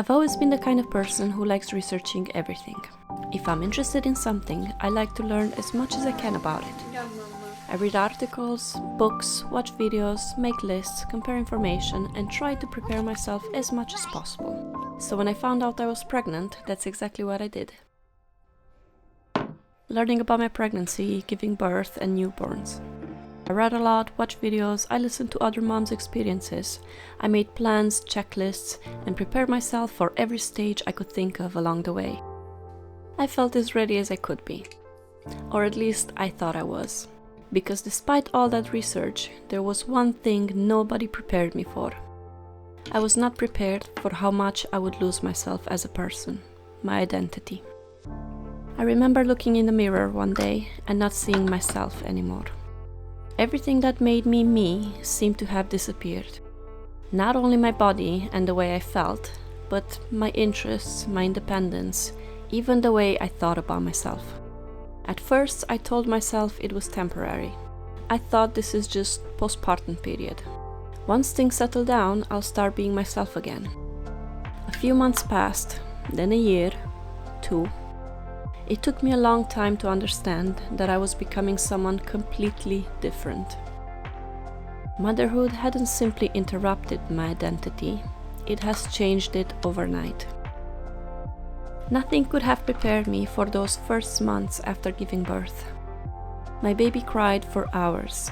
I've always been the kind of person who likes researching everything. If I'm interested in something, I like to learn as much as I can about it. I read articles, books, watch videos, make lists, compare information, and try to prepare myself as much as possible. So when I found out I was pregnant, that's exactly what I did. Learning about my pregnancy, giving birth, and newborns. I read a lot, watched videos, I listened to other moms' experiences, I made plans, checklists, and prepared myself for every stage I could think of along the way. I felt as ready as I could be. Or at least I thought I was. Because despite all that research, there was one thing nobody prepared me for. I was not prepared for how much I would lose myself as a person, my identity. I remember looking in the mirror one day and not seeing myself anymore. Everything that made me me seemed to have disappeared. Not only my body and the way I felt, but my interests, my independence, even the way I thought about myself. At first, I told myself it was temporary. I thought this is just postpartum period. Once things settle down, I'll start being myself again. A few months passed, then a year, 2. It took me a long time to understand that I was becoming someone completely different. Motherhood hadn't simply interrupted my identity, it has changed it overnight. Nothing could have prepared me for those first months after giving birth. My baby cried for hours,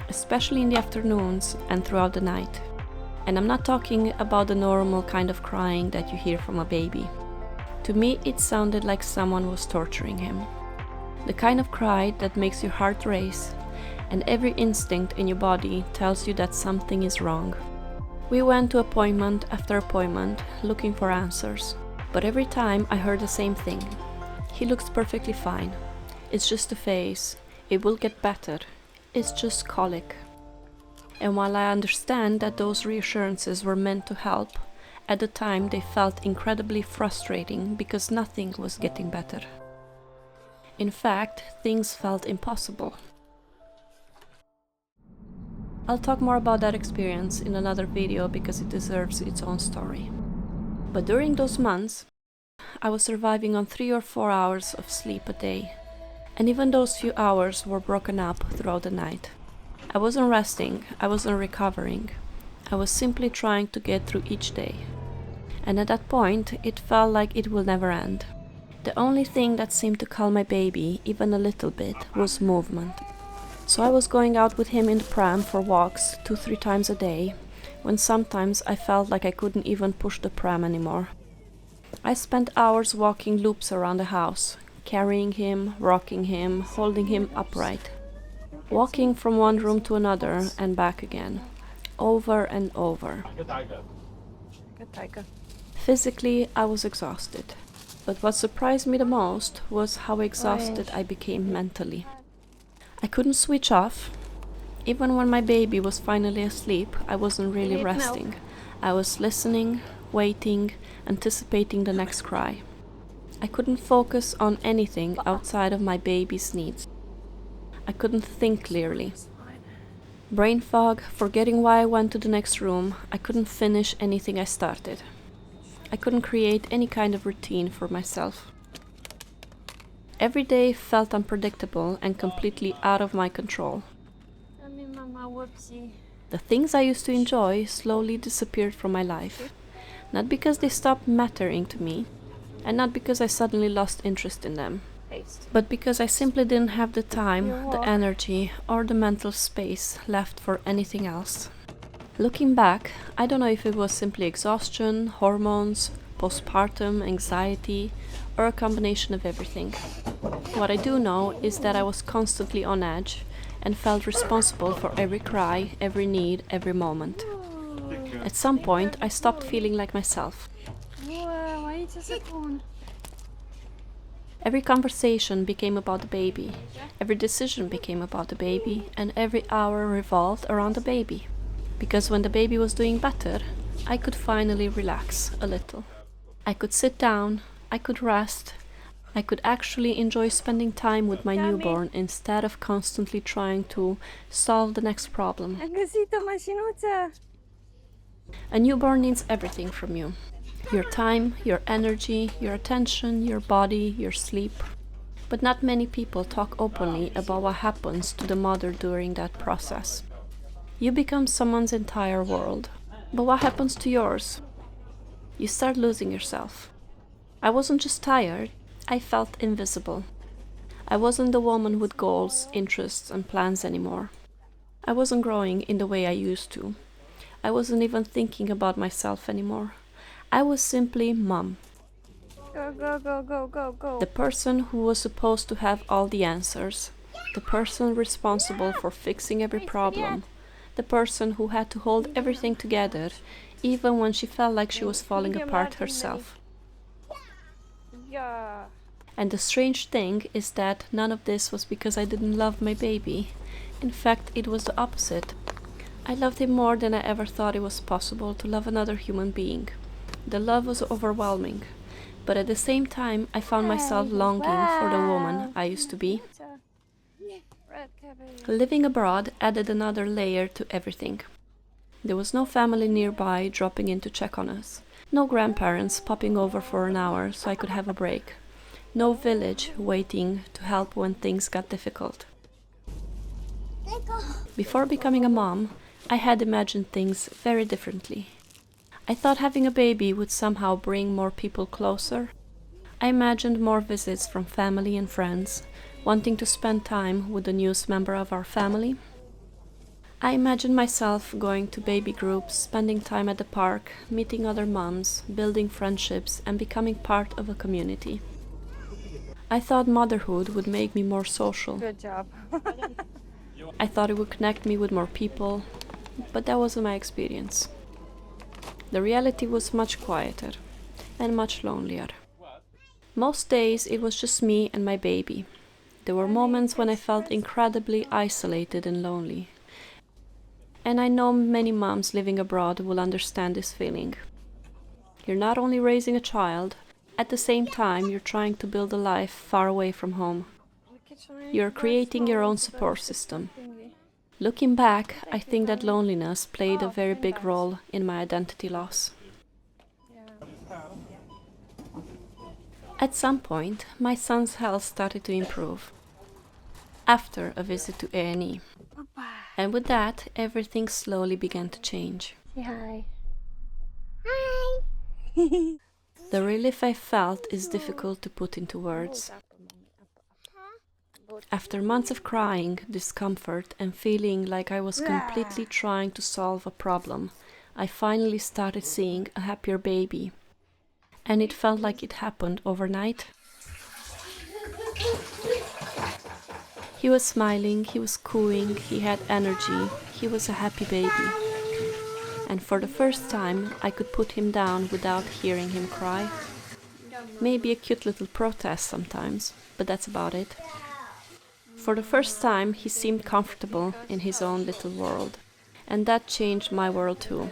especially in the afternoons and throughout the night. And I'm not talking about the normal kind of crying that you hear from a baby. To me, it sounded like someone was torturing him. The kind of cry that makes your heart race, and every instinct in your body tells you that something is wrong. We went to appointment after appointment, looking for answers. But every time I heard the same thing. He looks perfectly fine. It's just a phase. It will get better. It's just colic. And while I understand that those reassurances were meant to help, at the time they felt incredibly frustrating because nothing was getting better. In fact, things felt impossible. I'll talk more about that experience in another video because it deserves its own story. But during those months, I was surviving on 3 or 4 hours of sleep a day. And even those few hours were broken up throughout the night. I wasn't resting, I wasn't recovering. I was simply trying to get through each day. And at that point, it felt like it will never end. The only thing that seemed to calm my baby, even a little bit, was movement. So I was going out with him in the pram for walks 2-3 times a day, when sometimes I felt like I couldn't even push the pram anymore. I spent hours walking loops around the house, carrying him, rocking him, holding him upright. Walking from one room to another and back again, over and over. Physically, I was exhausted. But what surprised me the most was how exhausted I became mentally. I couldn't switch off. Even when my baby was finally asleep, I wasn't really resting. I was listening, waiting, anticipating the next cry. I couldn't focus on anything outside of my baby's needs. I couldn't think clearly. Brain fog, forgetting why I went to the next room, I couldn't finish anything I started. I couldn't create any kind of routine for myself. Every day felt unpredictable and completely out of my control. The things I used to enjoy slowly disappeared from my life. Not because they stopped mattering to me, and not because I suddenly lost interest in them, but because I simply didn't have the time, the energy, or the mental space left for anything else. Looking back, I don't know if it was simply exhaustion, hormones, postpartum, anxiety, or a combination of everything. What I do know is that I was constantly on edge and felt responsible for every cry, every need, every moment. At some point, I stopped feeling like myself. Every conversation became about the baby, every decision became about the baby, and every hour revolved around the baby. Because when the baby was doing better, I could finally relax a little. I could sit down, I could rest, I could actually enjoy spending time with my newborn instead of constantly trying to solve the next problem. A newborn needs everything from you. Your time, your energy, your attention, your body, your sleep. But not many people talk openly about what happens to the mother during that process. You become someone's entire world. But what happens to yours? You start losing yourself. I wasn't just tired, I felt invisible. I wasn't the woman with goals, interests, and plans anymore. I wasn't growing in the way I used to. I wasn't even thinking about myself anymore. I was simply mom. Go, go, go, go, go, go. The person who was supposed to have all the answers. The person responsible for fixing every problem. The person who had to hold everything together, even when she felt like she was falling apart herself. Yeah. And the strange thing is that none of this was because I didn't love my baby. In fact, it was the opposite. I loved him more than I ever thought it was possible to love another human being. The love was overwhelming, but at the same time I found myself longing for the woman I used to be. Living abroad added another layer to everything. There was no family nearby dropping in to check on us. No grandparents popping over for an hour so I could have a break. No village waiting to help when things got difficult. Before becoming a mom, I had imagined things very differently. I thought having a baby would somehow bring more people closer. I imagined more visits from family and friends, wanting to spend time with the newest member of our family. I imagined myself going to baby groups, spending time at the park, meeting other moms, building friendships, and becoming part of a community. I thought motherhood would make me more social. Good job. I thought it would connect me with more people, but that wasn't my experience. The reality was much quieter and much lonelier. Most days it was just me and my baby. There were moments when I felt incredibly isolated and lonely. And I know many moms living abroad will understand this feeling. You're not only raising a child, at the same time you're trying to build a life far away from home. You're creating your own support system. Looking back, I think that loneliness played a very big role in my identity loss. At some point, my son's health started to improve after a visit to A&E. And with that, everything slowly began to change. Say hi. The relief I felt is difficult to put into words. After months of crying, discomfort, and feeling like I was completely trying to solve a problem, I finally started seeing a happier baby. And it felt like it happened overnight. He was smiling, he was cooing, he had energy, he was a happy baby. And for the first time, I could put him down without hearing him cry. Maybe a cute little protest sometimes, but that's about it. For the first time, he seemed comfortable in his own little world, and that changed my world too.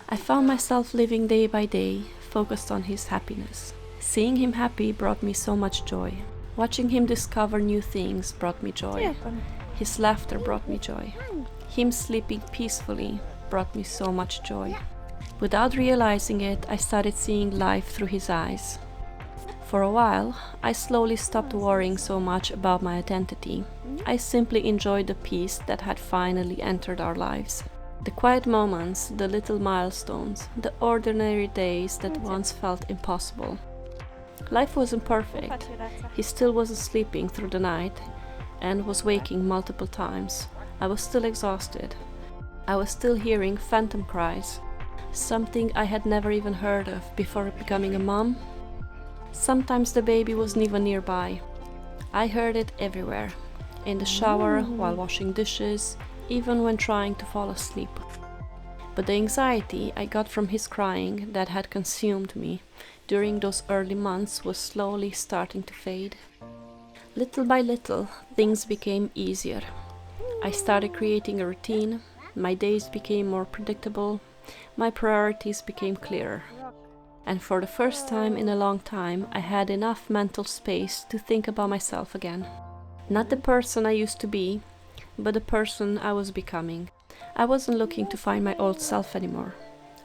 I found myself living day by day, focused on his happiness. Seeing him happy brought me so much joy. Watching him discover new things brought me joy. His laughter brought me joy. Him sleeping peacefully brought me so much joy. Without realizing it, I started seeing life through his eyes. For a while, I slowly stopped worrying so much about my identity. I simply enjoyed the peace that had finally entered our lives. The quiet moments, the little milestones, the ordinary days that once felt impossible. Life wasn't perfect. He still wasn't sleeping through the night and was waking multiple times. I was still exhausted. I was still hearing phantom cries, something I had never even heard of before becoming a mom. Sometimes the baby wasn't even nearby. I heard it everywhere, in the shower, while washing dishes, even when trying to fall asleep. But the anxiety I got from his crying that had consumed me during those early months was slowly starting to fade. Little by little, things became easier. I started creating a routine, my days became more predictable, my priorities became clearer. And for the first time in a long time, I had enough mental space to think about myself again. Not the person I used to be, but the person I was becoming. I wasn't looking to find my old self anymore.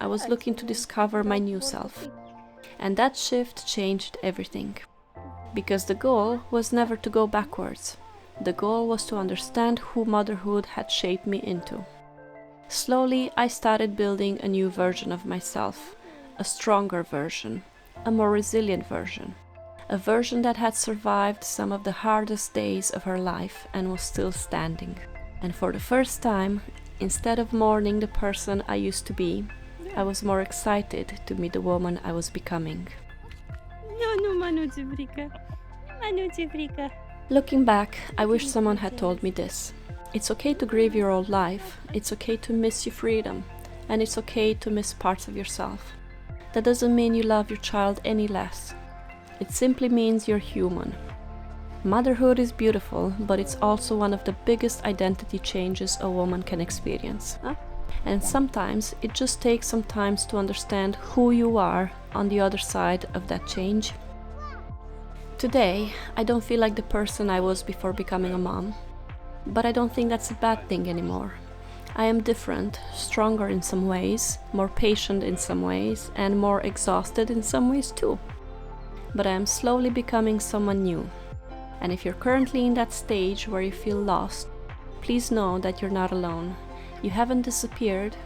I was looking to discover my new self. And that shift changed everything. Because the goal was never to go backwards. The goal was to understand who motherhood had shaped me into. Slowly, I started building a new version of myself, a stronger version, a more resilient version, a version that had survived some of the hardest days of her life and was still standing. And for the first time, instead of mourning the person I used to be, I was more excited to meet the woman I was becoming. No, Manu te brinca. Manu te brinca. Looking back, I wish someone had told me this. It's okay to grieve your old life, it's okay to miss your freedom, and it's okay to miss parts of yourself. That doesn't mean you love your child any less. It simply means you're human. Motherhood is beautiful, but it's also one of the biggest identity changes a woman can experience. And sometimes it just takes some time to understand who you are on the other side of that change. Today, I don't feel like the person I was before becoming a mom. But I don't think that's a bad thing anymore. I am different, stronger in some ways, more patient in some ways, and more exhausted in some ways too. But I am slowly becoming someone new. And if you're currently in that stage where you feel lost, please know that you're not alone. You haven't disappeared,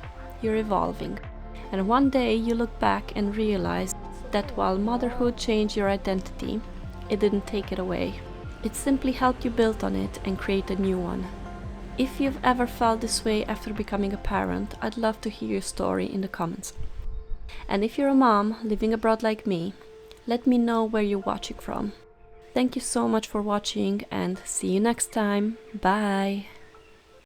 you're evolving. And one day you look back and realize that while motherhood changed your identity, it didn't take it away. It simply helped you build on it and create a new one. If you've ever felt this way after becoming a parent, I'd love to hear your story in the comments. And if you're a mom living abroad like me, let me know where you're watching from. Thank you so much for watching and see you next time. Bye!